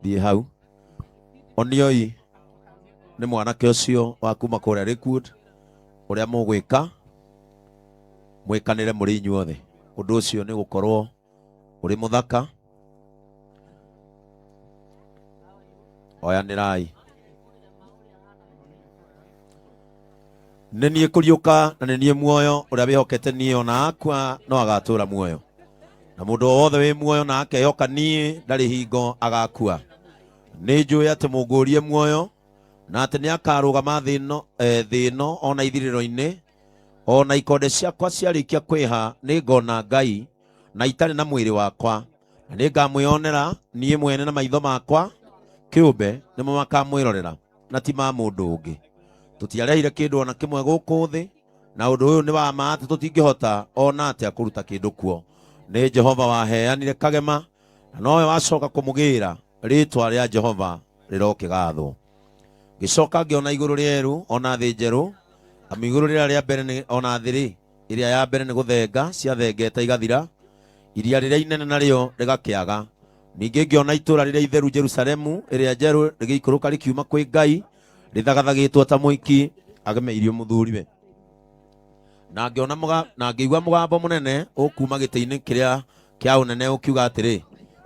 thiĩ hau onioi nĩ mwanake ũcio wa kuma kũrĩa Lakewood ũrĩa mũgwĩka mwĩkanĩre mũrĩ inyuothe. Ũndũ ũcio nĩ gũkorwo ũrĩ mũthaka. Oyanĩrai. Nĩ niĩ kũriũka na nĩ niĩ muoyo, ũrĩa wĩhokete niĩ ona akua no agatũũra muoyo, na mũndũ wothe wĩ muoyo na akehoka niĩ ndarĩ hingo agakua. Nĩ njũĩ atĩ mũngũrie muoyo na atĩ nĩ akarũgama thĩ ĩno ona ithirĩro-inĩ, ona ikonde ciakwa ciarĩkia kwĩha nĩ ngona Ngai na itarĩ na mwĩrĩ wakwa, na nĩ ngamwĩonera niĩ mwene na maitho makwa kĩũmbe nĩmo makamwĩrorera na ti ma mũndũ ũngĩ. Tũtiareire kĩndũ ona kĩmwe gũkũ thĩ, na ũndũ ũyũ nĩ wa ma atĩ tũtingĩhota ona atĩa kũruta kĩndũ kuo. Nĩ Jehova waheanire kagema, na nowe wacoka kũmũgĩra. Rĩĩtwa rĩa Jehova rĩrokĩgathwo. Gĩcoka ngĩona igũrũ rĩerũ ona thĩ njerũ, amu igũrũ rĩrĩa rĩa mbere ona thĩ ĩrĩa ya mbere nĩ gũthenga ciathengete igathira, iria rĩrĩa inene narĩo rĩgakĩaga. Ningĩ ngĩona itũũra rĩrĩa itheru Jerusalemu ĩrĩa njerũ rĩgĩikũrũka rĩkiuma kwĩ Ngai, rĩthagathagĩtwo ta mũiki agemeirio mũthuriwe. Na ngĩigua mũgambo mũnene ũkuuma gĩtĩ-inĩ kĩrĩa kĩa ũnene ũkiuga atĩrĩ,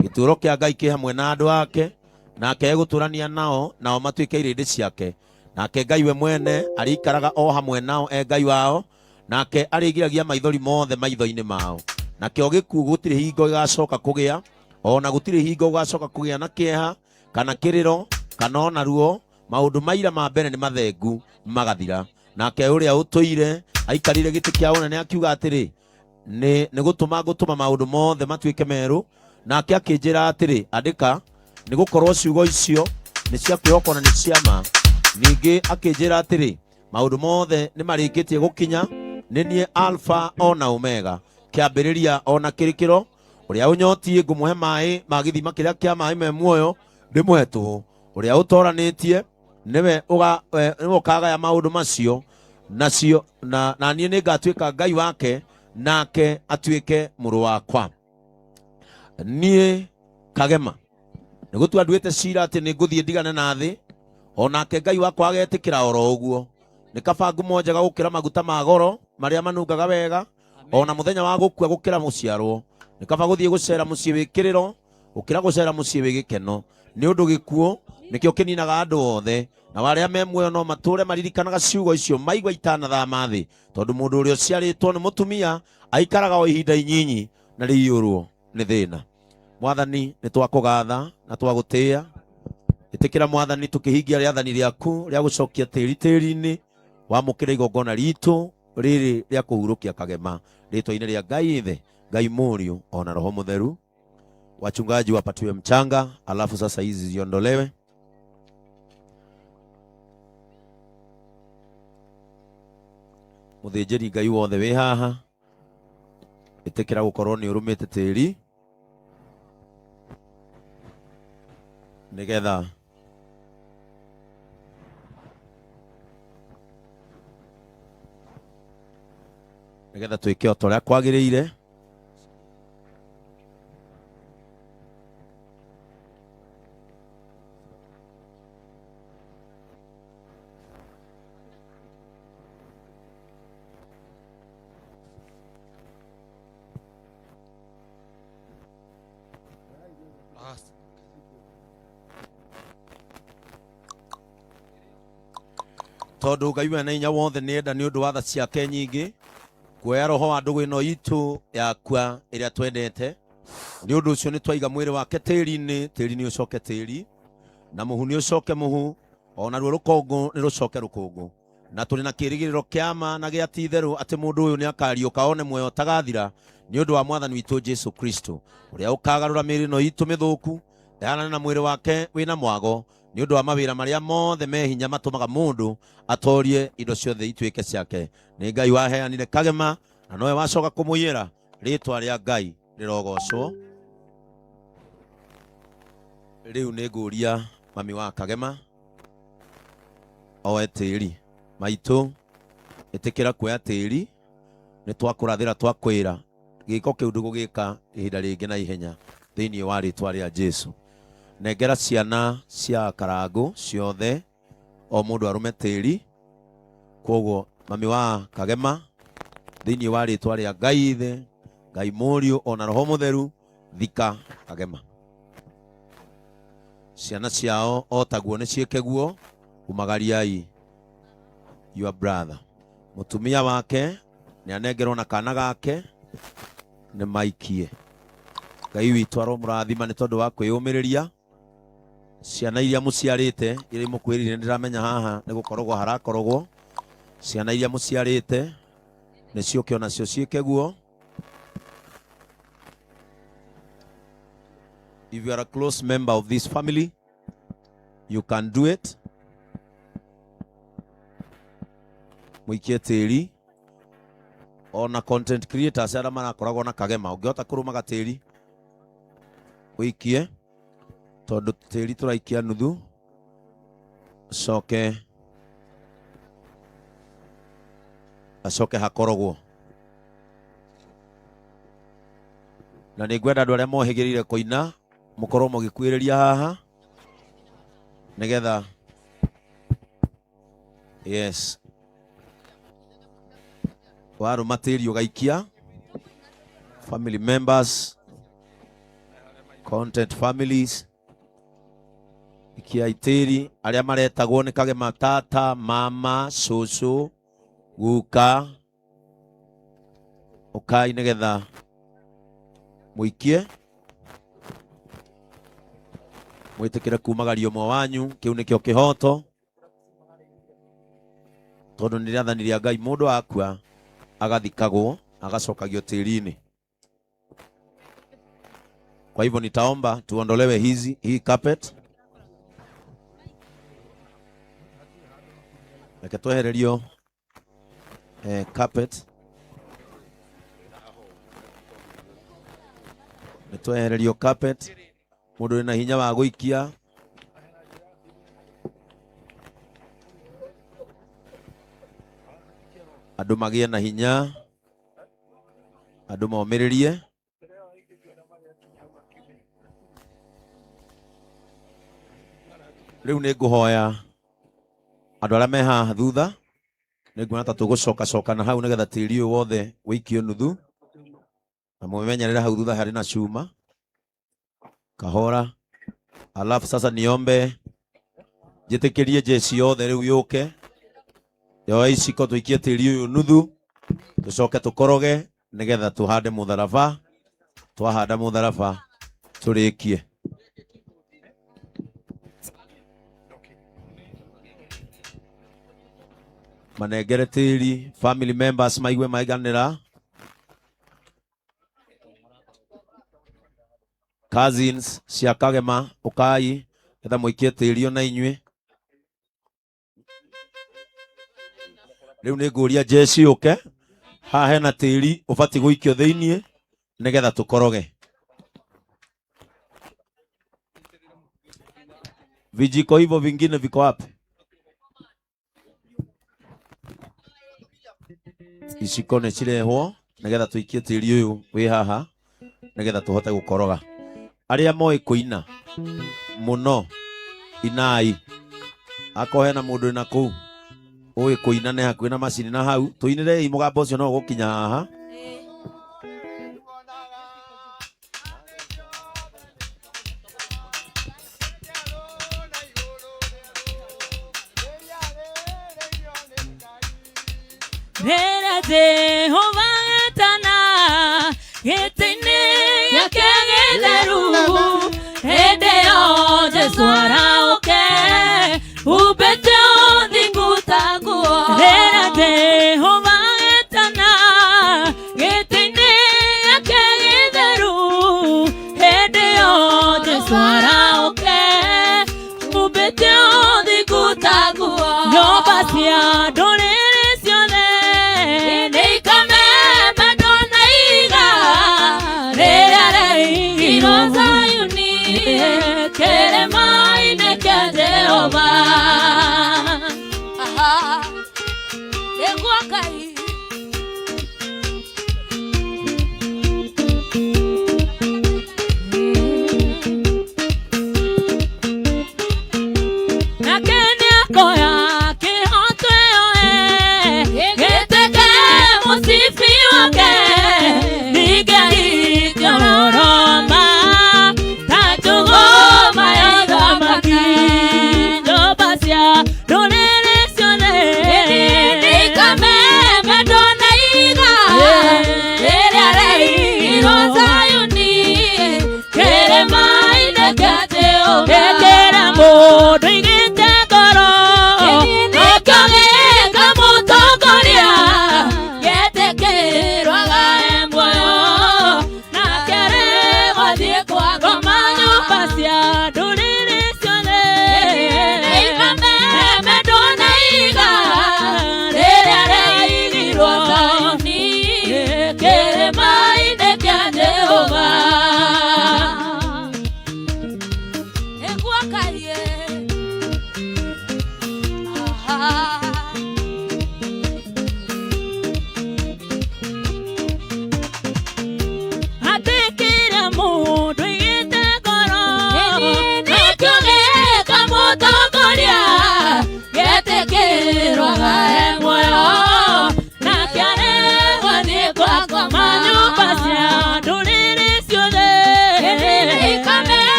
gĩtũũro kĩa Ngai kĩ hamwe na andũ ake, nake egũtũũrania nao matuĩke irĩndĩ ciake. Nake Ngai we mwene arĩikaraga o hamwe nao Ngai wao, nake arĩgiragia maithori mothe maitho-inĩ mao. Nakĩo gĩkuũ gũtirĩ hingo gĩgacoka kũgĩa, ona gũtirĩ hingo gũgacoka kũgĩa na kĩeha kana kĩrĩro kana ona ruo. Maũndũ maira ma mbere nĩ mathengu magathira. Nake ũrĩa ũtũire aikarire gĩtĩ kĩa ũnene akiuga atĩrĩ, nĩ gũtũma maũndũ mothe matuĩke merũ. Nake akĩnjĩra atĩrĩ, andĩka, nĩ gũkorwo ciugo icio nĩ cia kwĩhokwo na nĩ cia ma. Ningĩ akĩnjĩra atĩrĩ, maũndũ mothe nĩ marĩkĩtie gũkinya, nĩ niĩ Alpha ona Omega, kĩambĩrĩria ona kĩrĩkĩro. Ũrĩa ũnyotie ngũmũhe maaĩ ma gĩthima kĩrĩa kĩa maaĩ me muoyo ndĩmũhe tũhũ. Ũrĩa ũtoranĩtie nĩwe ũkagaya maũndũ macio nacio, na niĩ nĩ ngatuĩka Ngai wake, nake atuĩke mũrũ wakwa. Niĩ kagema nĩ gũtua nduĩte ciira atĩ nĩ ngũthiĩ ndigane na thĩ, onake Ngai wakwa agetĩkĩra oro ũguo. Nĩ kaba ngumo njega gũkĩra maguta ma goro marĩa manungaga wega, ona mũthenya wa gũkua gũkĩra mũciarwo. Nĩ kaba gũthiĩ gũcera mũciĩ wĩkĩrĩro gũkĩra gũcera mũciĩ wĩgĩkeno, nĩ ũndũ gĩkuũ nĩkĩo kĩninaga andũ othe, na arĩa me muoyo no matũũre maririkanaga ciugo icio maigua itanathama thĩ, tondũ mũndũ ũrĩa ũciarĩtwo nĩ mũtumia aikaraga o ihinda inyinyi na rĩiyũrwo nĩ thĩna. Mwathani, nĩ twakũgatha na twagũtĩĩa. Ĩtĩkĩra Mwathani tũkĩhingia rĩathani rĩaku rĩa gũcokia tĩri tĩri-inĩ, wamũkĩra igongona ritũ rĩrĩ rĩa kũhurũkia kagema, rĩtwa-inĩ rĩa Ngai Ithe, Ngai Mũriũ ona Roho Mũtheru. Wachungaji wapatiwe mchanga, alafu sasa hizi ziondolewe. Mũthĩnjĩri Ngai wothe wĩ haha, ĩtĩkĩra gũkorwo nĩ ũrũmĩte tĩri nĩgetha twĩke o ta ũrĩa kwagĩrĩire. Tondũ Ngai we na hinya wothe nĩ enda nĩ ũndũ wa tha ciake nyingĩ kuoya roho wa ndũgũ ĩno itũ yakwa ĩrĩa twendete. Nĩ ũndũ ũcio nĩ twaiga mwĩrĩ wake tĩri-inĩ, tĩri nĩ ũcoke tĩri, na mũhu nĩ ũcoke mũhu, ona ruo rũkũngũ nĩ rũcoke rũkũngũ. Na tũrĩ na kĩĩrĩgĩrĩro kĩa ma na gĩa ti-itherũ atĩ mũndũ ũyũ nĩ akariũka one muoyo ũtagathira nĩ ũndũ wa Mwathani witũ Jesũ Kristo, ũrĩa ũkagarũra mĩĩrĩ ĩno itũ mĩthũku ehanane na mwĩrĩ wake wĩna mwago, nĩ ũndũ wa mawĩra marĩa mothe me hinya matũmaga mũndũ atorie indo ciothe ituĩke ciake. Nĩ Ngai waheanire kagema na nowe wacoka kũmũiyĩra. Rĩĩtwa rĩa Ngai rĩrogocwo. Rĩu nĩ ngũria mami wa kagema oe tĩri. Maitũ, ĩtĩkĩra kuoya tĩri, nĩ twakũrathĩra twakwĩra gĩko kĩu ndũgũgĩka ihinda rĩngĩ na ihenya thĩinĩ wa rĩĩtwa rĩa Jesũ. Negera ciana cia Karangu ciothe o mundu arume tĩri. Koguo mami wa Kagema thĩinĩ wa rĩtwa rĩa Ngai Ithe, Ngai Mũriũ ona Roho Mũtheru, thika Kagema. Ciana ciao o taguo nĩ ciĩkeguo, umagariai your brother. Mutumia wake nĩ anengerwo na kana gake nĩ maikie. Ngai witũ aromũrathima nĩ tondũ wa kwĩyũmĩrĩria. Ciana iria mũciarĩte iria mũkwĩrire ndĩramenya haha nĩ gũkorogwo harakorogwo. Ciana iria mũciarĩte nĩ ciũke onacio ciĩkeguo. If you are a close member of this family, you can do it. Muikie tĩri. Ona content creators arĩa marakoragwo na Kagema, ũngĩhota kũrũmaga tĩri ũikie, tondũ tĩri tũraikia nuthu, acoke hakorogwo. Na nĩ ngwenda andũ arĩa mohĩgĩrĩire kũina mũkorwo mũgĩkuĩrĩria haha nĩgetha yes warũma tĩri ũgaikia. Family members, content families, ikiai tĩri arĩa maretagwo nĩ Kagema, tata, mama, cũcũ, guka, ũkai nĩgetha mũikie. Mwĩtĩkĩre kumagaria ũmwe wanyu, kĩu nĩkĩo kĩhoto, tondũ nĩ rĩathani rĩa Ngai mũndũ akua agathikagwo agacokagio tĩri-inĩ. Kwa hivyo nitaomba tuondolewe hii carpet. Reke twehererio carpet. Nitwehererio carpet. Mundu wĩna hinya wa gũikia. Andũ magĩe na hinya. Andũ momĩrĩrie. Rĩu nĩ ngũhoya andũ arĩa me haha thutha, nĩ nguona ta tũgũcoka na hau nĩgetha tĩri ũyũ wothe wĩikio nuthu. Na mũmenyerere hau thutha harĩ na cuma. Kahora. Alafu sasa niombe njĩtĩkĩrie jeshi yothe rĩu yũke. Yoa iciko tũikie tĩri ũyũ nuthu. Tũcoke tũkoroge nĩgetha tũhande mũtharaba. Twahanda mũtharaba tũrĩkie. Manengere tĩri, family members maigue maiganĩra. Cousins cia Kagema ũkai getha mũikie tĩri ona inyuĩ. Rĩu nĩ ngũria jeshi ũke. Haha hena tĩri ũbatiĩ gũikio thĩiniĩ nĩgetha tũkoroge. Vijiko hivyo vingine viko wapi? Iciko nĩ cirehwo nĩgetha tũikie tĩri ũyũ wĩ haha nĩgetha tũhote gũkoroga. Arĩa moĩ kũina mũno inai. Akorwo hena mũndũ wĩna kũu ũĩ kũina nĩ hakuhĩ na macini na hau. Tũinĩrei mũgambo ũcio no gũkinya haha. Rera Jehova etana gĩtĩ-inĩ gĩake gĩtheru, hĩndĩ yo Jesũ araũke humbĩte ũthingu ta nguo. Rera Jehova etana gĩtĩ-inĩ gĩake gĩtheru, hĩndĩ yo Jesũ araũke humbĩte ũthingu ta nguo. Nyũmba cia ndũrĩrĩ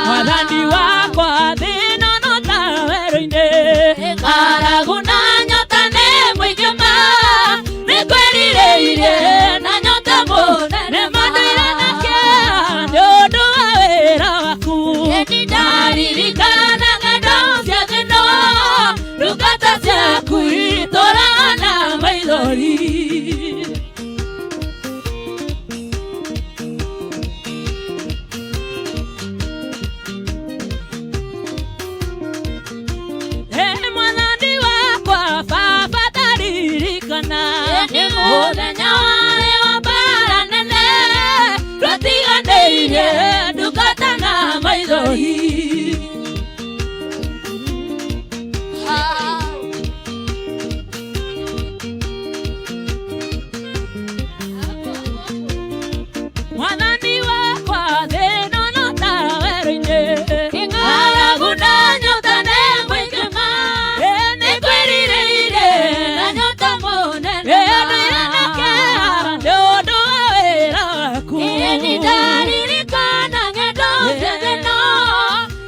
Mwathani wakwa thina no ta werũ-inĩ ng'aragu na nyota nĩ mũingĩ ma nĩ kwĩrirĩirie na nyota mũnene mandũire na kĩeha nĩ ũndũ wa wĩra waku ndaririkana ng'endo cia thĩno ndungata ciaku itũũraga na maithori. Mũthenya warĩ wa mbara nene twatiganĩire ndungata na maithori. Mwathani wakwa thĩna no ta werũ-inĩ ng'aragu na nyota nĩ mũingĩ ma nĩ kwĩrirĩire na nyota mũnene ndaririkana ng'endo cia thĩno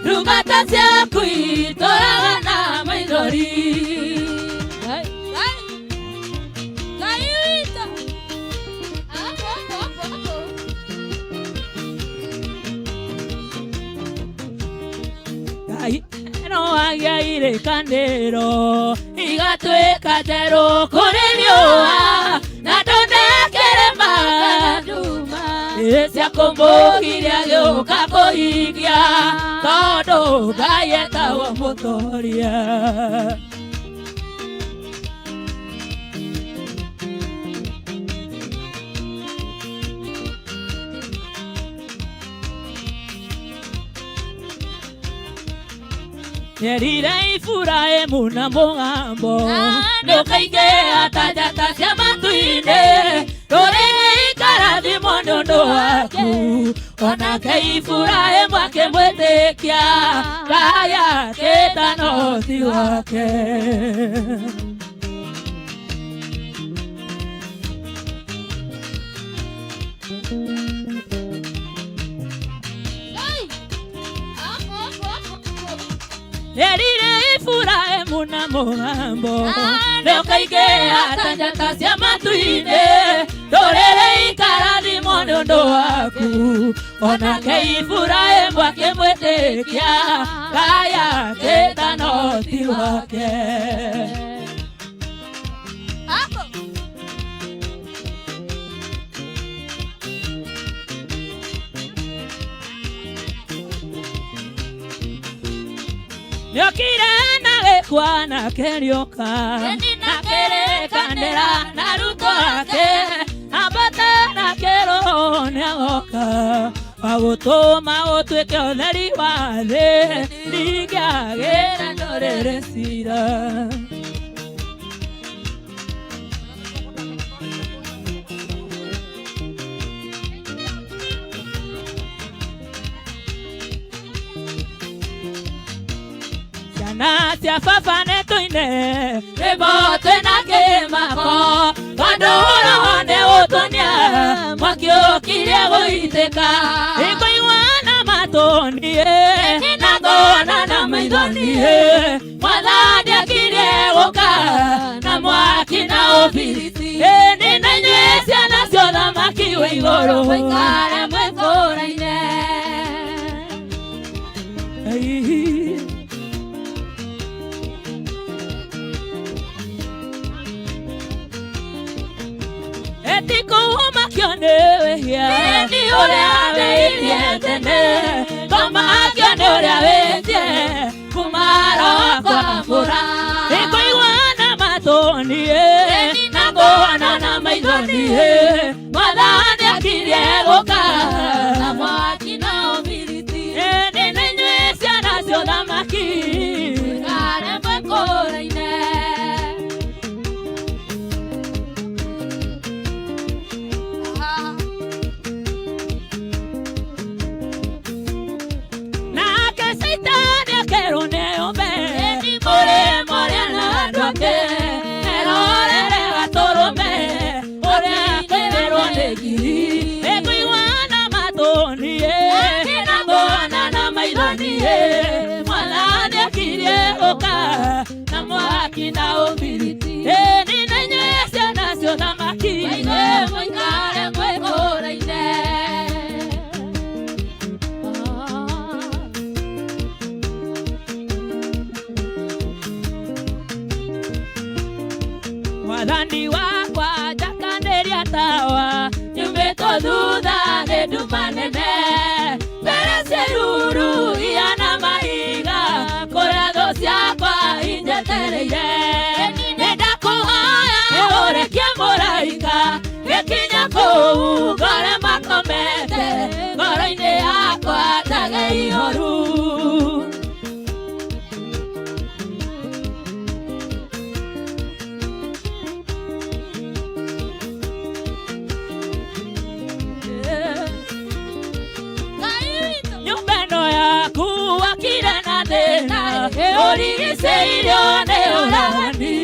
ndungata ciaku itũũraga na maithori. Ngai witũ Ngai ĩno wagia irĩkanĩro igatuĩka njerũ kũrĩ riũa na ndũnekĩrĩma nduma cia kũmbũkiria gĩũka kũhingia tondũ Ngai etagwo mũthoria. Nyerire Iburahĩmu na mũgambo ndũkaingĩha ta njata cia matu-inĩ ndũrĩrĩ ikarathimwo nĩ ũndũ waku onake Iburahĩmu akĩmwĩtĩkia Ngai akĩĩta na ũhoti wake. Nyerire Iburahĩmu na mũgambo ndũkaingĩha ta njata cia matu-inĩ ndũrĩrĩ ikarathimwo nĩ ũndũ waku onake Iburahĩmu akĩmwĩtĩkia Ngai akĩĩta na ũhoti wake. Nyokire na gĩkwa na kĩrĩũka na kĩrĩkanĩra na arutwo ake ambate na kĩroho nĩagoka agũtũma ũtuĩke ũtheri wa thĩ ningĩ agĩra ndũrĩrĩ cira. Na cia baba nĩ tũine rwĩmbo twĩna kĩmako tondũ roho nĩ ũtũonia mwaki ũkirie gũitĩka ĩkũigua na matũ niĩ na ngona na maitho niĩ Mwathani akirie gũka na mwaki na ũbiriti nĩ na inyuĩ ciana cia ũthamaki wa igũrũ mũikare mwĩkũraine. Etikuma kione wehia ni ũrĩa wĩirie tene koma kione ũrĩa wĩtie kumaro kwambũra ĩkũigua na matũ niĩ na ngona na maitho maithonie Mwathani akirieguka na mwaki na umiliti nĩnyue ciana cia ũthamaki ngaremwe kũraine nake Saitani akerwo nĩyũmbe mũrĩmũrĩa na andũ ake erorere gatũrũme ũrĩa kwĩrwo nĩ ngiri ĩkũiguana matũnie na mbona na maithonie Mwathani akirie gũka na mwaki na ũbiriti nĩnyue ciana cia ũthamaki mũikare mwĩkũraine Mwathani wakwa njakanĩria tawa nyumĩtwo thutha nĩ nduma nene mbere ciĩruru ihana mahiga kũrĩa thũ ciakwa injetereire nĩndakũhoya ũrekie mũraika gĩkinya kũu ngore makomete ngoro-inĩ yakwa ndage ihoru Origiceirio nĩ ũragani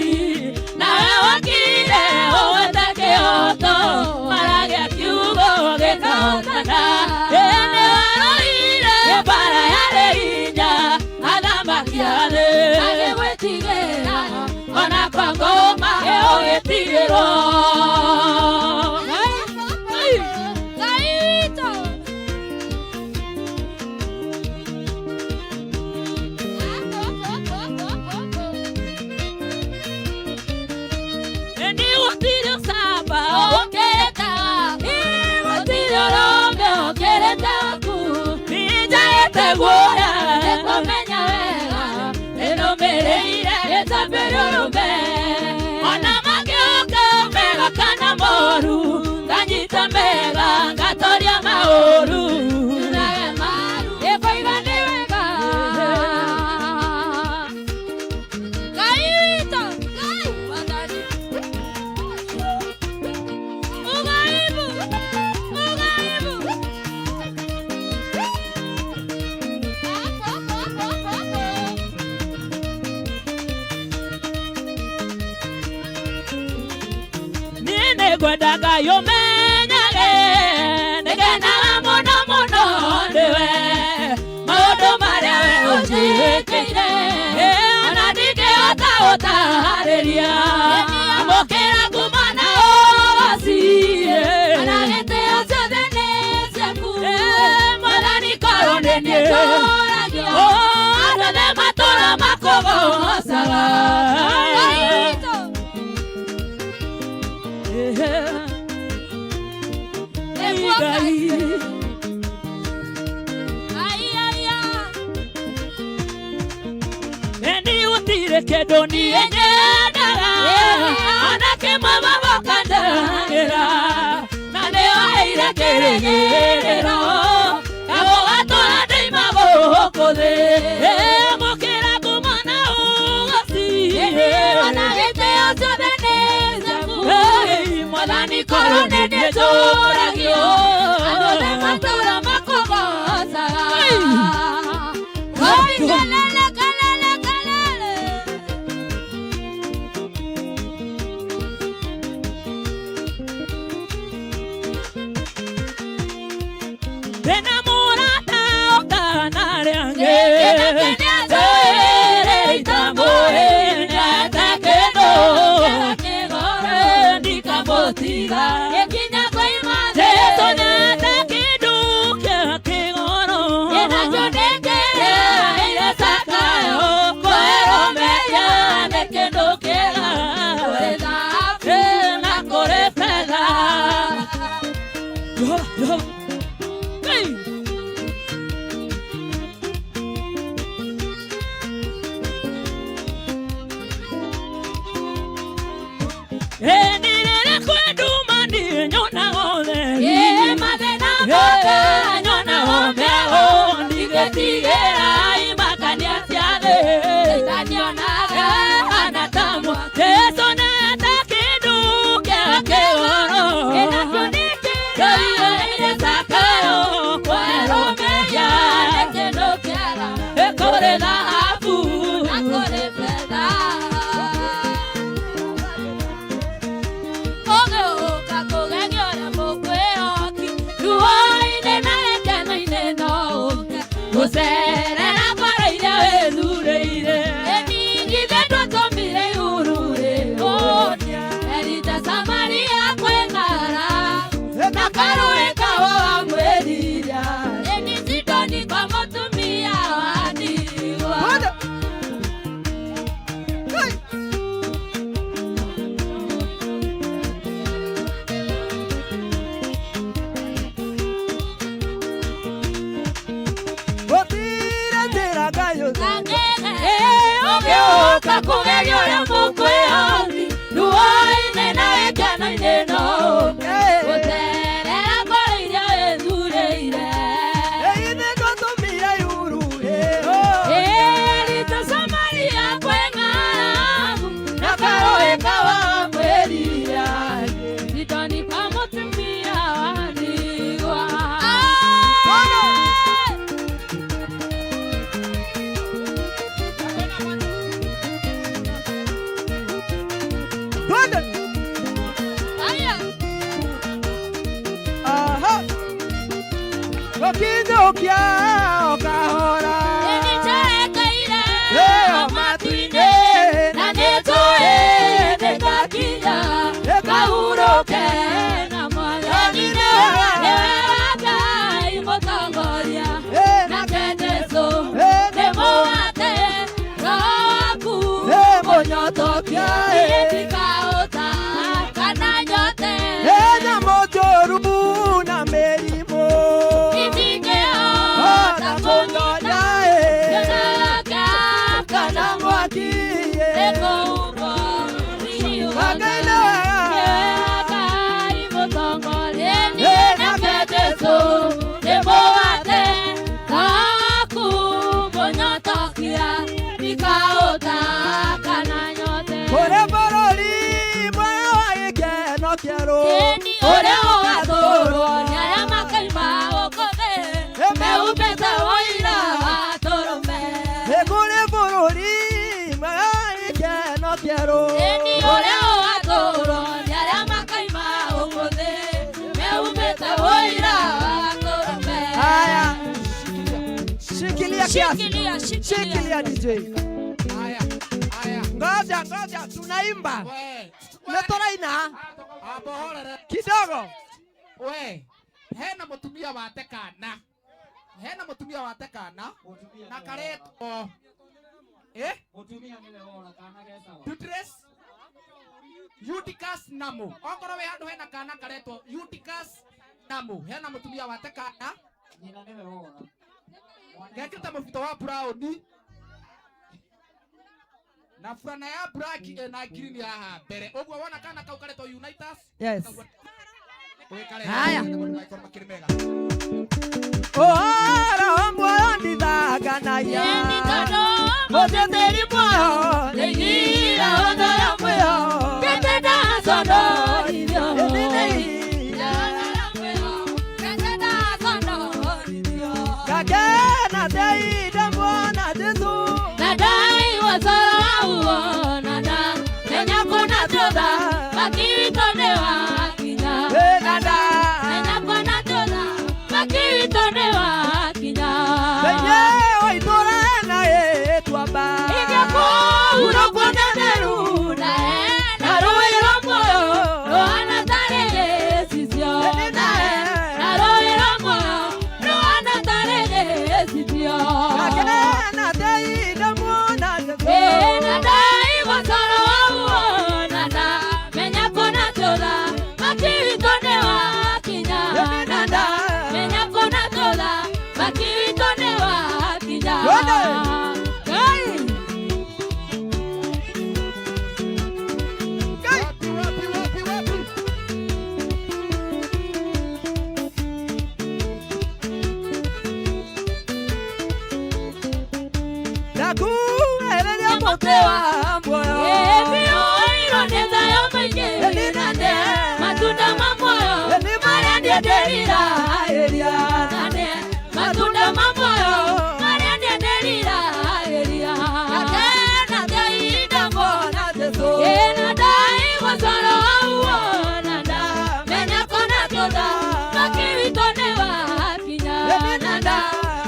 nawe wakire ũgwete kĩhoto maragĩa kiugo gĩkahotana nĩ warũire mbara yarĩ hinya athamaki a thĩ agĩgwĩtigĩra ona kwa ngũma ũgĩtigĩrwo ona magĩũka mega kana moru nganyita mega ngatoria maũru ĩkũiga nĩ wega Ngai witũ Mwathani ũgaibu ngwendaga yũmenyage nĩgenaga mũno mũno nĩwe maũndũ marĩa we ũnjĩkĩire ona ndingĩhota gũtarĩria amũkĩra kuma na ũgasi ona gĩtĩo ciothe nĩ ciaku Mwathani korwo nĩ niĩ tũũragio andũ othe matũũra makũgocaga kĩndũ niĩ nyendaga ona kĩmwe mabokanagĩra na nĩwaheire kĩrĩgĩrĩro gagũgatũra ndĩima gũkũ thĩ mũkĩra kuma na ũgasi ona gĩtĩo ciothe nĩ ciaku Mwathani korwo nĩ niĩ tũũragio andũ othe matũũra makũgocaga Enirere kwenduma kugeri ore mukweoni nuoine na ekana ineno guterera koiria ethureire ine gotumire yurure rito Samaria kweng'aragu na karoe kawa mweria ritoni kwa mutumia wandigwa Okidokia okahora enicherekeire Leo omatuine na nitoe nekakinya kahuroke na mwathani-inĩ Ngai mũtongoria nake Jesũ nĩmũgate roho waku mũnyotokia ndikaũta kana nyote ena mojoru na mĩrimũ itingĩhota kũnyonya nyonaga kana mwaki ĩkũhumbwo Ngai-nĩ Ngai mũtongoria niĩ nake Jesũ nĩmũgate roho waku mũnyotokia ndikaũta kana nyote kũrĩ bũrũri mwega wa gĩkeno kĩerũ Eni ũrĩa ũgatũũrwo nĩ arĩa makaima gũkũ thĩ mehumbĩte ũira wa tũrũme kũrĩ bũrũri mwega wa gĩkeno kĩerũ Eni ũrĩa ũgatũũrwo nĩ arĩa makaima gũkũ thĩ mehumbĩte ũira wa tũrũme Haya, shikilia kiasi, Shikilia, shikilia DJ. Haya, haya. Ngoja, tunaimba. Netoraina Abohorere. kidogo. We, hena mutumia wate kana. Hena mutumia wate kana. Na karetwo. Mutumia niwe wona kana gesawa. Dutres. Eutychus Namu. Ongoro we handu hena kana karetwo Eutychus Namu. Hena mutumia wate kana. Nyina niwe wona. Gekita mufito wa brown. Na fulana ya black na green ya haha mbere. Ogwo wona kana kau karetwo Unitas. Yes. Haya. Ora mwoyo ndithaganagia. Eni tondũ mũteteri muoyo nĩigira ũthara muoyo ngĩtenda condorithio Gakena teide mwana Jesu. Nadai wasara uonana Nenya kuna toda Makiwitone wakinya Nada. Nenya kuna toda Makiwitone wakinya Benye oitora na etwamba. Igeko uroko neneru Na roiro moyo Roana tarege sisio Na roiro moyo Roana tarege sisio Gakena teide mwana Jesu. Nadai wasara uonana Menya kuna toda Makiwitone wakinya Menya kuna toda Makiwitone wakinya Yote. Hey! Wapi. Nakuereria mote wa mwoyo. Matunda mamoyo marĩa ndienderira Eria. matunda mamoyo marĩa ndienderira Gakena teida mwana Jesu Ena dai wasara uonana Menya kona toda Makiwitone wakinya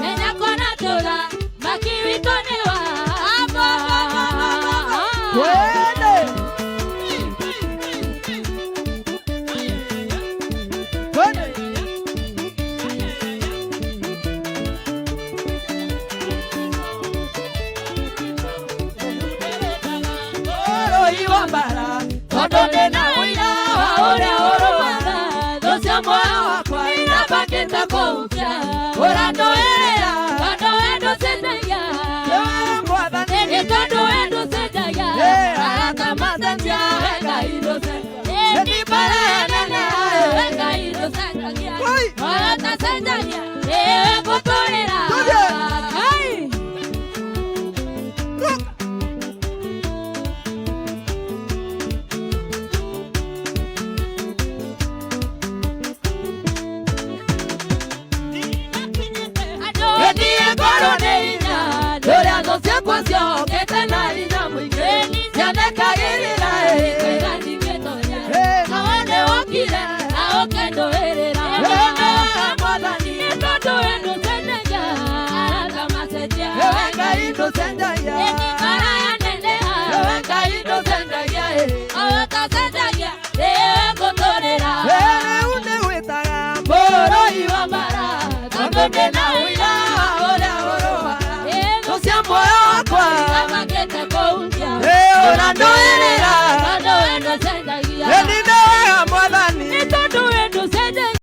Menya kona toda Makiwitone wakinya Twende. Twende. wekagirira Awone okire aokendo erera Mwathani Nitondo enu sendeja kama seja Ngai ndusendaya Ekikara ya nendea Ngai ndusendaya Awaka sendeja Ekotorera Une witaga Mboro iwa mbara Kambe na uya Ora ora Tusia moyo wakwa Amakete kouja Ora ndoere